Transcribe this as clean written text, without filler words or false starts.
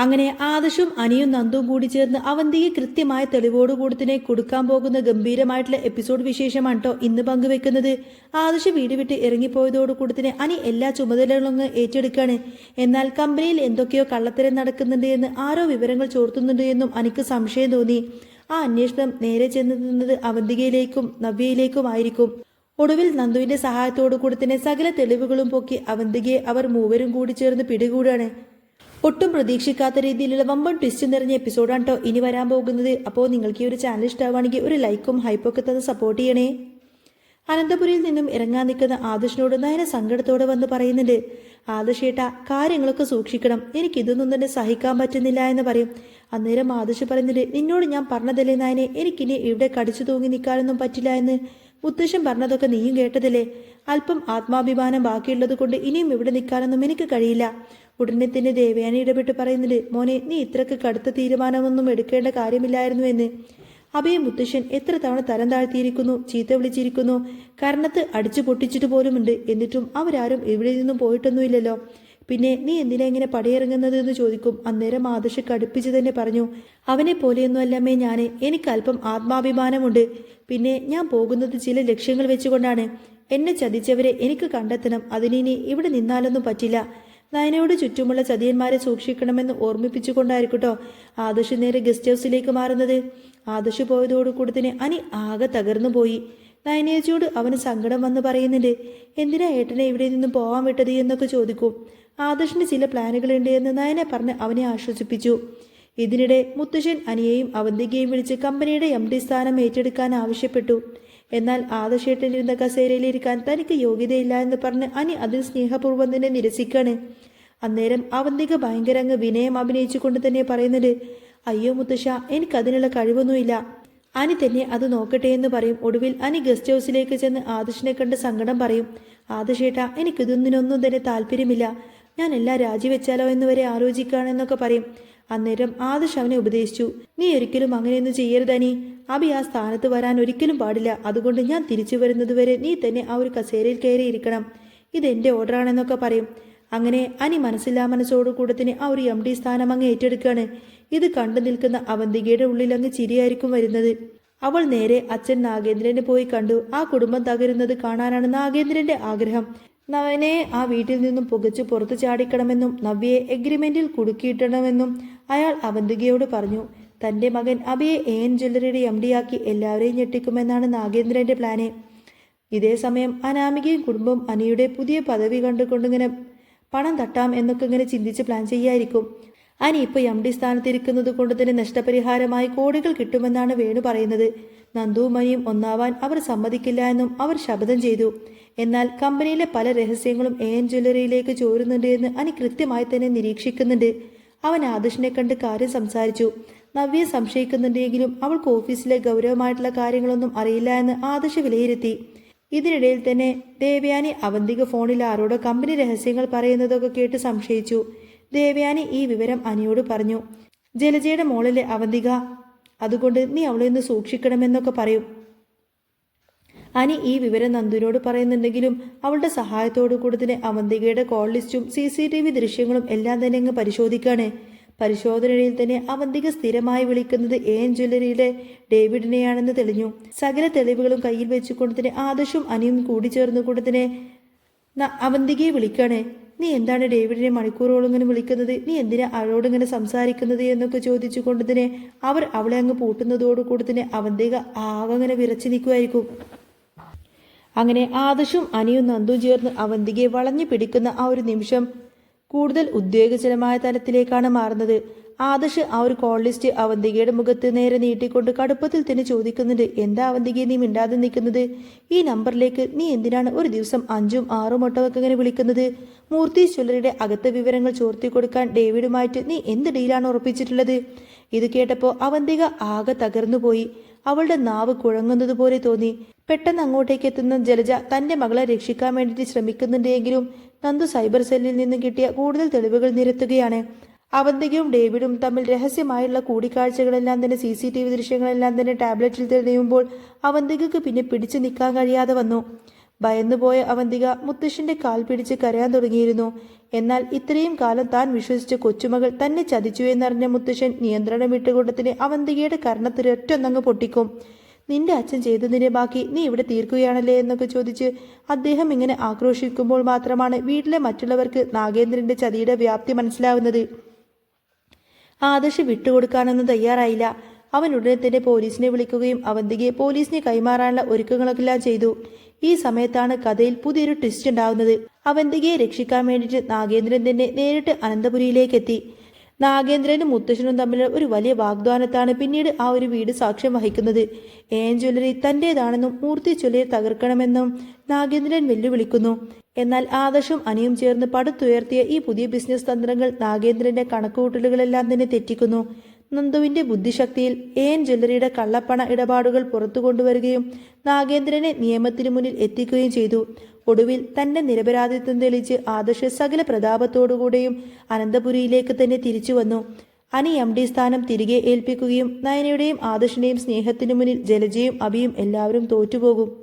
അങ്ങനെ ആദർശും അനിയും നന്ദുവും കൂടി ചേർന്ന് അവന്തിക്ക് കൃത്യമായ തെളിവോടുകൂടി തന്നെ കൊടുക്കാൻ പോകുന്ന ഗംഭീരമായിട്ടുള്ള എപ്പിസോഡ് വിശേഷമാണ് കേട്ടോ ഇന്ന് പങ്കുവെക്കുന്നത്. ആദർശ് വീട് വിട്ട് ഇറങ്ങിപ്പോയതോടുകൂടി തന്നെ അനി എല്ലാ ചുമതലകളും ഏറ്റെടുക്കുകയാണ്. എന്നാൽ കമ്പനിയിൽ എന്തൊക്കെയോ കള്ളത്തരം നടക്കുന്നുണ്ട് എന്ന് ആരോ വിവരങ്ങൾ ചോർത്തുന്നുണ്ട് എന്നും അനിക്ക് സംശയം തോന്നി. ആ അന്വേഷണം നേരെ ചെന്ന് നിന്നത് അവന്തികയിലേക്കും നവ്യയിലേക്കുമായിരിക്കും. ഒടുവിൽ നന്ദുവിന്റെ സഹായത്തോടു കൂടി തന്നെ സകല തെളിവുകളും പൊക്കി അവന്തികയെ അവർ മൂവരും കൂടി ചേർന്ന് പിടികൂടാണ്. ഒട്ടും പ്രതീക്ഷിക്കാത്ത രീതിയിലുള്ള വമ്പൻ ട്വിസ്റ്റ് നിറഞ്ഞ എപ്പിസോഡാണ് കേട്ടോ ഇനി വരാൻ പോകുന്നത്. അപ്പോൾ നിങ്ങൾക്ക് ഈ ഒരു ചാനൽ ഇഷ്ടമാണെങ്കിൽ ഒരു ലൈക്കും ഹൈപ്പൊക്കെ തന്ന് സപ്പോർട്ട് ചെയ്യണേ. അനന്തപുരിയിൽ നിന്നും ഇറങ്ങാൻ നിൽക്കുന്ന ആദർശിനോട് നയന സങ്കടത്തോടെ വന്ന് പറയുന്നുണ്ട്, ആദർശേട്ടാ കാര്യങ്ങളൊക്കെ സൂക്ഷിക്കണം, എനിക്കിതൊന്നും തന്നെ സഹിക്കാൻ പറ്റുന്നില്ല എന്ന് പറയും. അന്നേരം ആദർശ് പറയുന്നുണ്ട്, നിന്നോട് ഞാൻ പറഞ്ഞതല്ലേ നയനെ, എനിക്കിനി ഇവിടെ കടിച്ചു തൂങ്ങി നിൽക്കാനൊന്നും പറ്റില്ല എന്ന്. മുത്തശ്ശൻ പറഞ്ഞതൊക്കെ നീയും കേട്ടതല്ലേ. അല്പം ആത്മാഭിമാനം ബാക്കിയുള്ളത് കൊണ്ട് ഇനിയും ഇവിടെ നിൽക്കാനൊന്നും എനിക്ക് കഴിയില്ല. ഉടനെ തന്നെ ദേവയാനി ഇടപെട്ട് പറയുന്നുണ്ട്, മോനെ നീ ഇത്രക്ക് കടുത്ത തീരുമാനമൊന്നും എടുക്കേണ്ട കാര്യമില്ലായിരുന്നു എന്ന്. അഭയ മുത്തശ്ശൻ എത്ര തവണ തരം താഴ്ത്തിയിരിക്കുന്നു, ചീത്ത വിളിച്ചിരിക്കുന്നു, കർണത്ത് അടിച്ചു പൊട്ടിച്ചിട്ട് പോലുമുണ്ട്. എന്നിട്ടും അവരാരും ഇവിടെ നിന്നും പോയിട്ടൊന്നുമില്ലല്ലോ. പിന്നെ നീ എന്തിനാ ഇങ്ങനെ പടിയിറങ്ങുന്നത് എന്ന് ചോദിക്കും. അന്നേരം ആദർശ് കടുപ്പിച്ച് തന്നെ പറഞ്ഞു, അവനെ പോലെയൊന്നും അല്ലമ്മേ ഞാൻ, എനിക്ക് അല്പം ആത്മാഭിമാനമുണ്ട്. പിന്നെ ഞാൻ പോകുന്നത് ചില ലക്ഷ്യങ്ങൾ വെച്ചുകൊണ്ടാണ്. എന്നെ ചതിച്ചവരെ എനിക്ക് കണ്ടെത്തണം, അതിനി ഇവിടെ നിന്നാലൊന്നും പറ്റില്ല. നയനയോട് ചുറ്റുമുള്ള ചതിയന്മാരെ സൂക്ഷിക്കണമെന്ന് ഓർമ്മിപ്പിച്ചുകൊണ്ടായിരിക്കട്ടോ ആദർശ് നേരെ ഗസ്റ്റ് ഹൗസിലേക്ക് മാറുന്നത്. ആദർശ് പോയതോടുകൂടി തന്നെ അനി ആകെ തകർന്നു പോയി. നയനേച്ചിയോട് അവന് സങ്കടം വന്ന് പറയുന്നുണ്ട്, എന്തിനാ ഏട്ടനെ ഇവിടെ നിന്നും പോകാൻ വിട്ടത് എന്നൊക്കെ ചോദിക്കും. ആദർശിന് ചില പ്ലാനുകളുണ്ട് എന്ന് നയനെ പറഞ്ഞ് അവനെ ആശ്വസിപ്പിച്ചു. ഇതിനിടെ മുത്തശ്ശൻ അനിയെയും അവന്തികയും വിളിച്ച് കമ്പനിയുടെ MD സ്ഥാനം ഏറ്റെടുക്കാൻ ആവശ്യപ്പെട്ടു. എന്നാൽ ആദർശേട്ടനിരുന്ന കസേരയിലിരിക്കാൻ തനിക്ക് യോഗ്യതയില്ല എന്ന് പറഞ്ഞ് അനി അതിൽ സ്നേഹപൂർവ്വം തന്നെ നിരസിക്കാണ്. അന്നേരം അവന്തിക ഭയങ്കര അങ്ങ് വിനയം അഭിനയിച്ചു കൊണ്ട് തന്നെ പറയുന്നുണ്ട്, അയ്യോ മുത്തശ്ശ, എനിക്കതിനുള്ള കഴിവൊന്നുമില്ല, അനി തന്നെ അത് നോക്കട്ടെ എന്ന് പറയും. ഒടുവിൽ അനി ഗസ്റ്റ് ഹൗസിലേക്ക് ചെന്ന് ആദർശിനെ കണ്ട് സങ്കടം പറയും. ആദർശേട്ടാ, എനിക്കിതൊന്നിനൊന്നും തന്നെ താല്പര്യമില്ല, ഞാൻ എല്ലാം രാജിവെച്ചാലോ എന്ന് വരെ ആലോചിക്കുകയാണെന്നൊക്കെ പറയും. അന്നേരം ആദർശ് അവനെ ഉപദേശിച്ചു, നീ ഒരിക്കലും അങ്ങനെയൊന്നും ചെയ്യരുതനി, അബി ആ സ്ഥാനത്ത് വരാൻ ഒരിക്കലും പാടില്ല. അതുകൊണ്ട് ഞാൻ തിരിച്ചു വരുന്നത് വരെ നീ തന്നെ ആ ഒരു കസേരയിൽ കയറിയിരിക്കണം, ഇതെന്റെ ഓർഡറാണെന്നൊക്കെ പറയും. അങ്ങനെ അനി മനസ്സില്ലാ മനസ്സോടു കൂടെ തന്നെ ആ ഒരു MD സ്ഥാനം അങ്ങ് ഏറ്റെടുക്കുകയാണ്. ഇത് കണ്ടു നിൽക്കുന്ന അവന്തികയുടെ ഉള്ളിൽ അങ്ങ് ചിരിയായിരിക്കും വരുന്നത്. അവൾ നേരെ അച്ഛൻ നാഗേന്ദ്രനെ പോയി കണ്ടു. ആ കുടുംബം തകരുന്നത് കാണാനാണ് നാഗേന്ദ്രന്റെ ആഗ്രഹം. നവനെ ആ വീട്ടിൽ നിന്നും പുകച്ചു പുറത്തു ചാടിക്കണമെന്നും നവ്യയെ എഗ്രിമെന്റിൽ കുടുക്കിയിട്ടണമെന്നും അയാൾ അവന്തികയോട് പറഞ്ഞു. തന്റെ മകൻ അബിയെ AN ജ്വല്ലറിയുടെ MD എല്ലാവരെയും ഞെട്ടിക്കുമെന്നാണ് നാഗേന്ദ്രന്റെ പ്ലാന്. ഇതേ സമയം അനാമികയും കുടുംബം അനിയുടെ പുതിയ പദവി കണ്ടുകൊണ്ടിങ്ങനെ പണം തട്ടാം എന്നൊക്കെ ഇങ്ങനെ ചിന്തിച്ച് പ്ലാൻ ചെയ്യായിരിക്കും. അനി ഇപ്പോൾ MD സ്ഥാനത്തിരിക്കുന്നത് കൊണ്ട് തന്നെ നഷ്ടപരിഹാരമായി കോടികൾ കിട്ടുമെന്നാണ് വേണു പറയുന്നത്. നന്ദുവും അനിയും ഒന്നാവാൻ അവർ സമ്മതിക്കില്ല എന്നും അവർ ശപഥം ചെയ്തു. എന്നാൽ കമ്പനിയിലെ പല രഹസ്യങ്ങളും AN ജ്വല്ലറിയിലേക്ക് ചോരുന്നുണ്ട് എന്ന് അനി കൃത്യമായി തന്നെ നിരീക്ഷിക്കുന്നുണ്ട്. അവൻ ആദർശിനെ കണ്ട് കാര്യം സംസാരിച്ചു. നവ്യെ സംശയിക്കുന്നുണ്ടെങ്കിലും അവൾക്ക് ഓഫീസിലെ ഗൗരവമായിട്ടുള്ള കാര്യങ്ങളൊന്നും അറിയില്ല എന്ന് ആദർശ് വിലയിരുത്തി. ഇതിനിടയിൽ തന്നെ ദേവയാനി അവന്തിക ഫോണിൽ ആരോടോ കമ്പനി രഹസ്യങ്ങൾ പറയുന്നതൊക്കെ കേട്ട് സംശയിച്ചു. ദേവയാനി ഈ വിവരം അനിയോട് പറഞ്ഞു. ജലജയുടെ മോളിലെ അവന്തിക, അതുകൊണ്ട് നീ അവളെ ഒന്ന് സൂക്ഷിക്കണമെന്നൊക്കെ പറയും. അനി ഈ വിവരം നന്ദുവിനോട് പറയുന്നുണ്ടെങ്കിലും അവളുടെ സഹായത്തോടു കൂടി തന്നെ അവന്തികയുടെ കോൾ ലിസ്റ്റും CCTV ദൃശ്യങ്ങളും എല്ലാം തന്നെ അങ്ങ് പരിശോധിക്കുകയാണ്. പരിശോധനയിൽ തന്നെ അവന്തിക സ്ഥിരമായി വിളിക്കുന്നത് AN ജ്വല്ലറിയിലെ ഡേവിഡിനെയാണെന്ന് തെളിഞ്ഞു. സകല തെളിവുകളും കയ്യിൽ വെച്ചുകൊണ്ട് തന്നെ ആദർശും അനിയും കൂടി ചേർന്നുകൊണ്ട് തന്നെ അവന്തികയെ വിളിക്കുകയാണ്. നീ എന്താണ് ഡേവിഡിനെ മണിക്കൂറോളം ഇങ്ങനെ വിളിക്കുന്നത്, നീ എന്തിനാ അവളോടിങ്ങനെ സംസാരിക്കുന്നത് എന്നൊക്കെ ചോദിച്ചുകൊണ്ട് തന്നെ അവർ അവളെ അങ്ങ് പൂട്ടുന്നതോടുകൂടി തന്നെ അവന്തിക ആകെ അങ്ങനെ വിറച്ചു നിൽക്കുമായിരിക്കും. അങ്ങനെ ആദർശും അനിയും നന്ദും ചേർന്ന് അവന്തികയെ വളഞ്ഞു പിടിക്കുന്ന ആ ഒരു നിമിഷം കൂടുതൽ ഉദ്വേഗജനമായ തലത്തിലേക്കാണ് മാറുന്നത്. ആദർശ് ആ ഒരു കോൾ ലിസ്റ്റ് അവന്തികയുടെ മുഖത്ത് നേരെ നീട്ടിക്കൊണ്ട് കടുപ്പത്തിൽ തന്നെ ചോദിക്കുന്നുണ്ട്, എന്താ അവന്തികയെ നീ മിണ്ടാതെ നിൽക്കുന്നത്? ഈ നമ്പറിലേക്ക് നീ എന്തിനാണ് ഒരു ദിവസം 5ഉം 6ഉം ഒട്ടമൊക്കെ ഇങ്ങനെ വിളിക്കുന്നത്? മൂർത്തി ജ്വല്ലറിയുടെ അകത്തെ വിവരങ്ങൾ ചോർത്തി കൊടുക്കാൻ ഡേവിഡുമായിട്ട് നീ എന്ത് ഡീലാണ് ഉറപ്പിച്ചിട്ടുള്ളത്? ഇത് കേട്ടപ്പോൾ അവന്തിക ആകെ തകർന്നുപോയി. അവളുടെ നാവ് കുഴങ്ങുന്നത് പോലെ തോന്നി. പെട്ടെന്ന് അങ്ങോട്ടേക്ക് എത്തുന്ന ജലജ തന്റെ മകളെ രക്ഷിക്കാൻ വേണ്ടിയിട്ട് ശ്രമിക്കുന്നുണ്ടെങ്കിലും നന്ദു സൈബർ സെല്ലിൽ നിന്നും കിട്ടിയ കൂടുതൽ തെളിവുകൾ നിരത്തുകയാണ്. അവന്തികയും ഡേവിഡും തമ്മിൽ രഹസ്യമായുള്ള കൂടിക്കാഴ്ചകളെല്ലാം തന്നെ CCTV ദൃശ്യങ്ങളെല്ലാം തന്നെ ടാബ്ലറ്റിൽ തെളിയുമ്പോൾ അവന്തികക്ക് പിന്നെ പിടിച്ചു നിൽക്കാൻ കഴിയാതെ വന്നു. ഭയന്നുപോയ അവന്തിക മുത്തശ്ശന്റെ കാൽ പിടിച്ച് കരയാൻ തുടങ്ങിയിരുന്നു. എന്നാൽ ഇത്രയും കാലം താൻ വിശ്വസിച്ച കൊച്ചുമകൾ തന്നെ ചതിച്ചു എന്നറിഞ്ഞ മുത്തശ്ശൻ നിയന്ത്രണം വിട്ടുകൊണ്ടതിന് അവന്തികയുടെ കർണത്തിരൊറ്റൊന്നങ്ങ് പൊട്ടിക്കും. നിന്റെ അച്ഛൻ ചെയ്തതിന്റെ ബാക്കി നീ ഇവിടെ തീർക്കുകയാണല്ലേ എന്നൊക്കെ ചോദിച്ച് അദ്ദേഹം ഇങ്ങനെ ആക്രോശിക്കുമ്പോൾ മാത്രമാണ് വീട്ടിലെ മറ്റുള്ളവർക്ക് നാഗേന്ദ്രന്റെ ചതിയുടെ വ്യാപ്തി മനസ്സിലാവുന്നത്. ആദർശ് വിട്ടുകൊടുക്കാനൊന്നും തയ്യാറായില്ല. അവൻ ഉടനെ തന്നെ പോലീസിനെ വിളിക്കുകയും അവന്തികയെ പോലീസിനെ കൈമാറാനുള്ള ഒരുക്കങ്ങളെല്ലാം ചെയ്തു. ഈ സമയത്താണ് കഥയിൽ പുതിയൊരു ട്വിസ്റ്റ് ഉണ്ടാവുന്നത്. അവന്തികയെ രക്ഷിക്കാൻ വേണ്ടിയിട്ട് നാഗേന്ദ്രൻ തന്നെ നേരിട്ട് അനന്തപുരിയിലേക്ക് എത്തി. നാഗേന്ദ്രനും മുത്തശ്ശനും തമ്മിലുള്ള ഒരു വലിയ വാഗ്ദാനത്താണ് പിന്നീട് ആ ഒരു വീട് സാക്ഷ്യം വഹിക്കുന്നത്. എൻ ജ്വല്ലറി തൻ്റേതാണെന്നും മൂർത്തി ജ്വല്ലറി തകർക്കണമെന്നും നാഗേന്ദ്രൻ വെല്ലുവിളിക്കുന്നു. എന്നാൽ ആദർശും അനിയും ചേർന്ന് പടുത്തുയർത്തിയ ഈ പുതിയ ബിസിനസ് തന്ത്രങ്ങൾ നാഗേന്ദ്രന്റെ കണക്കുകൂട്ടലുകളെല്ലാം തന്നെ തെറ്റിക്കുന്നു. നന്ദുവിന്റെ ബുദ്ധിശക്തിയിൽ എൻ ജ്വല്ലറിയുടെ കള്ളപ്പണ ഇടപാടുകൾ പുറത്തു കൊണ്ടുവരികയും നാഗേന്ദ്രനെ നിയമത്തിനു മുന്നിൽ എത്തിക്കുകയും ചെയ്തു. ഒടുവിൽ തന്റെ നിരപരാധിത്വം തെളിയിച്ച് ആദർശ് സകല പ്രതാപത്തോടുകൂടെയും അനന്തപുരിയിലേക്ക് തന്നെ തിരിച്ചു വന്നു. അനി MD സ്ഥാനം തിരികെ ഏൽപ്പിക്കുകയും നയനയുടെയും ആദർശിന്റെയും സ്നേഹത്തിനു മുന്നിൽ ജലജയും അഭിയും എല്ലാവരും തോറ്റുപോകും.